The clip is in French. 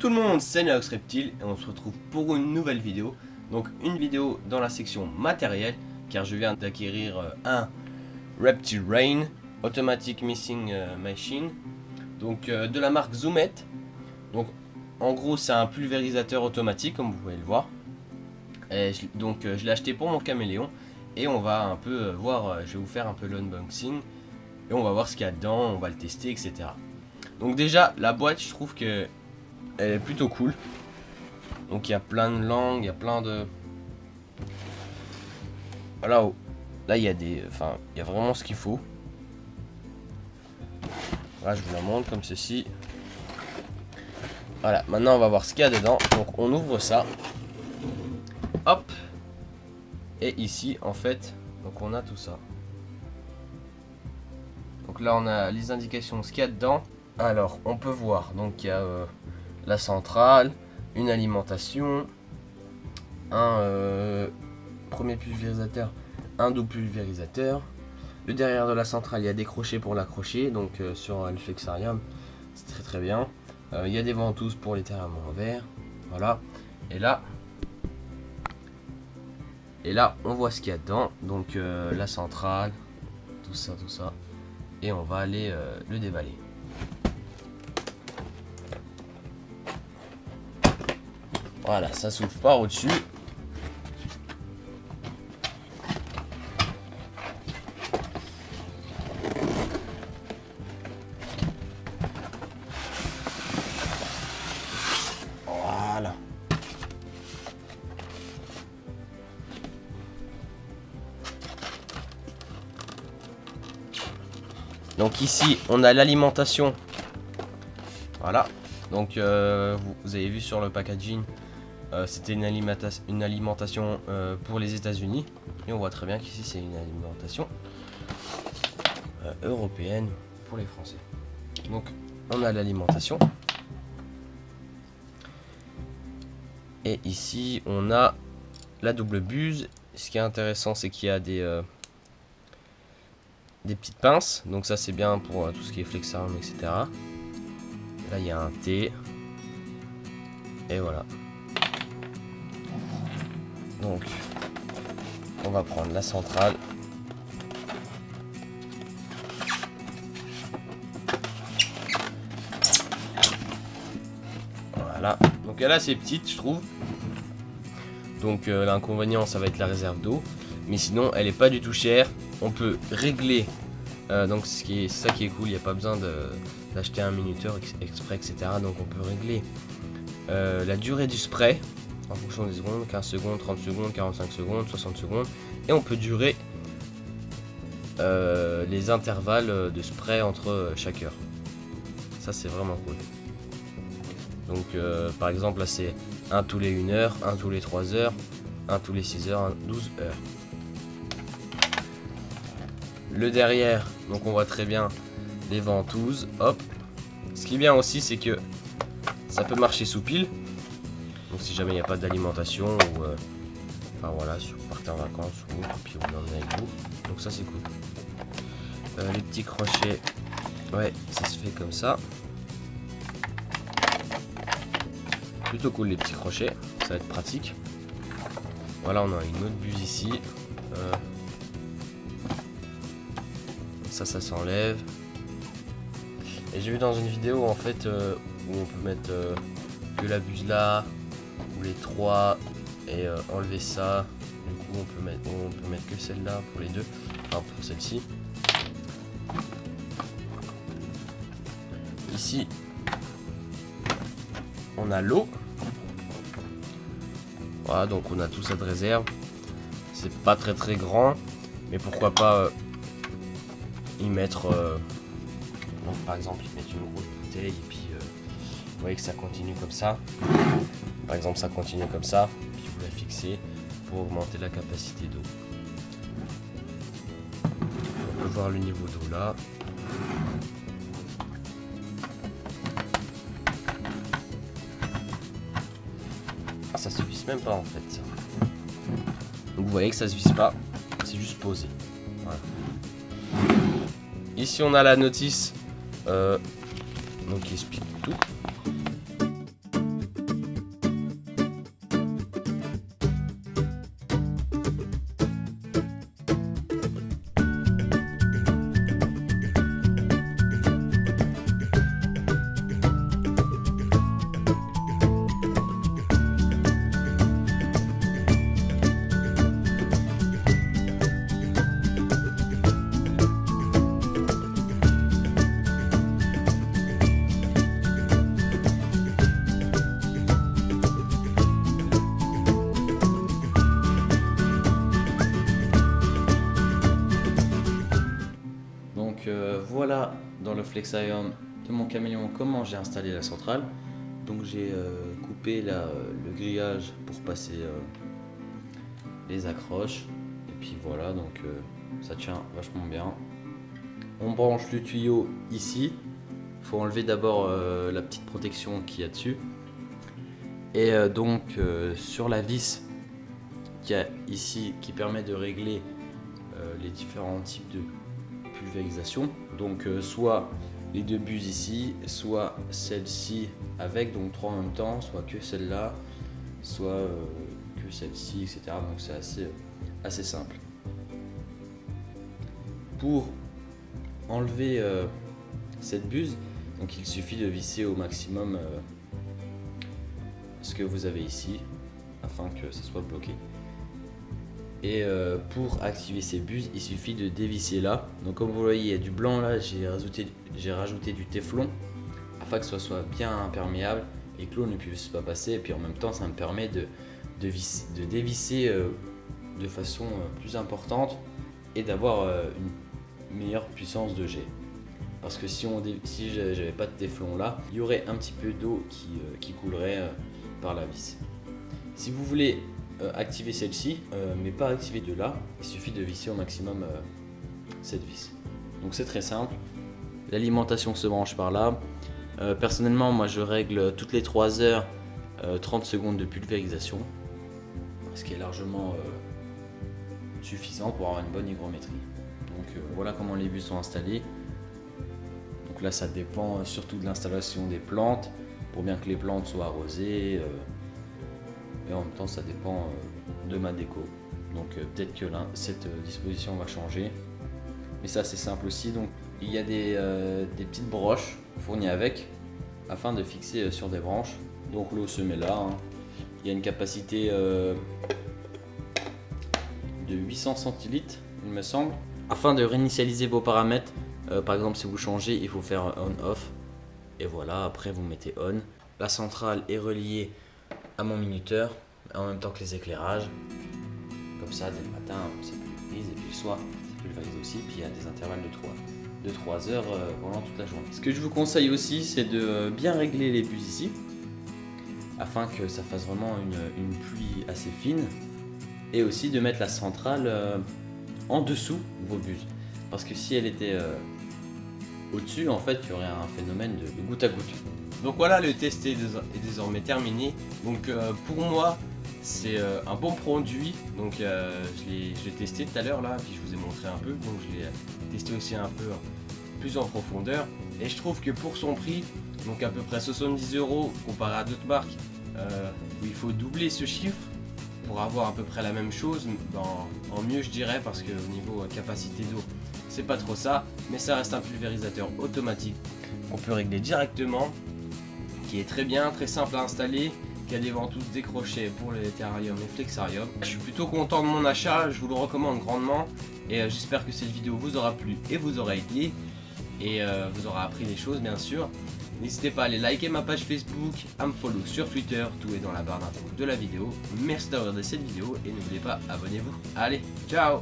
tout le monde, c'est Neox Reptile et on se retrouve pour une nouvelle vidéo. Donc une vidéo dans la section matériel, car je viens d'acquérir un Reptile Rain Automatic Mixing Machine, donc de la marque Zoomet. Donc en gros c'est un pulvérisateur automatique comme vous pouvez le voir. Et je l'ai acheté pour mon caméléon et on va un peu voir, je vais vous faire un peu l'unboxing et on va voir ce qu'il y a dedans, on va le tester, etc. Donc déjà la boîte, je trouve que elle est plutôt cool. Donc il y a plein de langues, il y a plein de... Voilà, là il y a des... Enfin, il y a vraiment ce qu'il faut. Voilà, je vous la montre comme ceci. Voilà, maintenant on va voir ce qu'il y a dedans. Donc on ouvre ça. Hop. Et ici, en fait, donc on a tout ça. Donc là on a les indications, ce qu'il y a dedans. Alors, on peut voir, donc il y a la centrale, une alimentation, un premier pulvérisateur, un double pulvérisateur. Le derrière de la centrale, il y a des crochets pour l'accrocher, donc sur le Flexarium, c'est très bien. Il y a des ventouses pour les terres en verre, voilà. Et là, on voit ce qu'il y a dedans, donc la centrale, tout ça, et on va aller le déballer. Voilà, ça s'ouvre par au-dessus. Voilà. Donc ici, on a l'alimentation. Voilà. Donc vous avez vu sur le packaging, c'était une alimentation pour les États-Unis. Et on voit très bien qu'ici c'est une alimentation européenne pour les Français. Donc on a l'alimentation. Et ici on a la double buse. Ce qui est intéressant, c'est qu'il y a des petites pinces. Donc ça c'est bien pour tout ce qui est Flexarium, etc. Là il y a un T. Et voilà. Donc, on va prendre la centrale. Voilà. Donc elle est assez petite, je trouve. Donc l'inconvénient, ça va être la réserve d'eau. Mais sinon, elle est pas du tout chère. On peut régler. Donc c'est ça qui est cool. Il n'y a pas besoin d'acheter un minuteur exprès, etc. Donc on peut régler la durée du spray en fonction des secondes, 15 secondes, 30 secondes, 45 secondes, 60 secondes. Et on peut durer les intervalles de spray entre chaque heure. Ça c'est vraiment cool. Donc par exemple là c'est 1 tous les 1 heure, 1 tous les 3 heures, 1 tous les 6 heures, 12 heures. Le derrière, donc on voit très bien les ventouses. Hop. Ce qui est bien aussi, c'est que ça peut marcher sous pile. Donc si jamais il n'y a pas d'alimentation ou enfin voilà, si vous partez en vacances ou puis vous l'emmenez avec vous. Donc ça c'est cool. Les petits crochets, ouais, ça se fait comme ça. Plutôt cool les petits crochets, ça va être pratique. Voilà, on a une autre buse ici. Ça s'enlève. Et j'ai vu dans une vidéo en fait où on peut mettre que la buse là ou les trois et enlever ça. Du coup on peut mettre que celle-là pour les deux, enfin pour celle-ci. Ici on a l'eau. Voilà, donc on a tout ça de réserve. C'est pas très grand, mais pourquoi pas y mettre donc par exemple y mettre une grosse bouteille et puis vous voyez que ça continue comme ça. Par exemple ça continue comme ça, puis vous la fixez pour augmenter la capacité d'eau. On peut voir le niveau d'eau là. Ah, ça se visse même pas en fait ça. Donc vous voyez que ça se visse pas, c'est juste posé. Voilà. Ici on a la notice donc qui explique tout. voilà dans le Flexarium de mon caméléon comment j'ai installé la centrale. Donc j'ai coupé le grillage pour passer les accroches. Et puis voilà, donc ça tient vachement bien. On branche le tuyau ici. Il faut enlever d'abord la petite protection qu'il y a dessus. Et donc sur la vis qu'il y a ici qui permet de régler les différents types de pulvérisation. Donc soit les deux buses ici, soit celle-ci avec, donc 3 en même temps, soit que celle-là, soit que celle-ci, etc. Donc c'est assez simple. Pour enlever cette buse, donc il suffit de visser au maximum ce que vous avez ici afin que ce soit bloqué. Et pour activer ces buses, il suffit de dévisser là. Donc comme vous voyez, il y a du blanc là, j'ai rajouté du téflon afin que ce soit bien imperméable et que l'eau ne puisse pas passer. Et puis en même temps, ça me permet de dévisser de façon plus importante et d'avoir une meilleure puissance de jet. Parce que si j'avais pas de téflon là, il y aurait un petit peu d'eau qui coulerait par la vis. Si vous voulez activer celle-ci, mais pas activer de là, il suffit de visser au maximum cette vis. Donc c'est très simple. L'alimentation se branche par là. Personnellement, moi je règle toutes les 3 heures 30 secondes de pulvérisation, ce qui est largement suffisant pour avoir une bonne hygrométrie. Donc voilà comment les buses sont installées. Donc là ça dépend surtout de l'installation des plantes, pour bien que les plantes soient arrosées. Et en même temps ça dépend de ma déco. Donc peut-être que là, cette disposition va changer. Mais ça c'est simple aussi. Donc il y a des petites broches fournies avec afin de fixer sur des branches. Donc l'eau se met là. Il y a une capacité de 800 centilitres il me semble. Afin de réinitialiser vos paramètres, par exemple si vous changez, il faut faire on-off. Et voilà, après vous mettez on. La centrale est reliée à mon minuteur en même temps que les éclairages. Comme ça, dès le matin, c'est pulvérise et puis le soir, c'est pulvérise aussi. Puis il y a des intervalles de 3 heures pendant toute la journée. Ce que je vous conseille aussi, c'est de bien régler les buses ici afin que ça fasse vraiment une pluie assez fine, et aussi de mettre la centrale en dessous de vos buses, parce que si elle était au-dessus, en fait, il y aurait un phénomène de goutte à goutte. Donc voilà, le test est désormais terminé. Donc pour moi, c'est un bon produit. Donc je l'ai testé tout à l'heure là, puis je vous ai montré un peu. Donc je l'ai testé aussi un peu plus en profondeur. Et je trouve que pour son prix, donc à peu près 70 € comparé à d'autres marques, où il faut doubler ce chiffre pour avoir à peu près la même chose, en mieux je dirais, parce que au niveau capacité d'eau, c'est pas trop ça, mais ça reste un pulvérisateur automatique qu'on peut régler directement, qui est très bien, très simple à installer, qui a des ventouses décrochées pour les terrariums et flexariums. Je suis plutôt content de mon achat, je vous le recommande grandement, et j'espère que cette vidéo vous aura plu et vous aura aidé, et vous aura appris des choses bien sûr. N'hésitez pas à aller liker ma page Facebook, à me follow sur Twitter, tout est dans la barre d'infos de la vidéo. Merci d'avoir regardé cette vidéo et n'oubliez pas, abonnez-vous. Allez, ciao!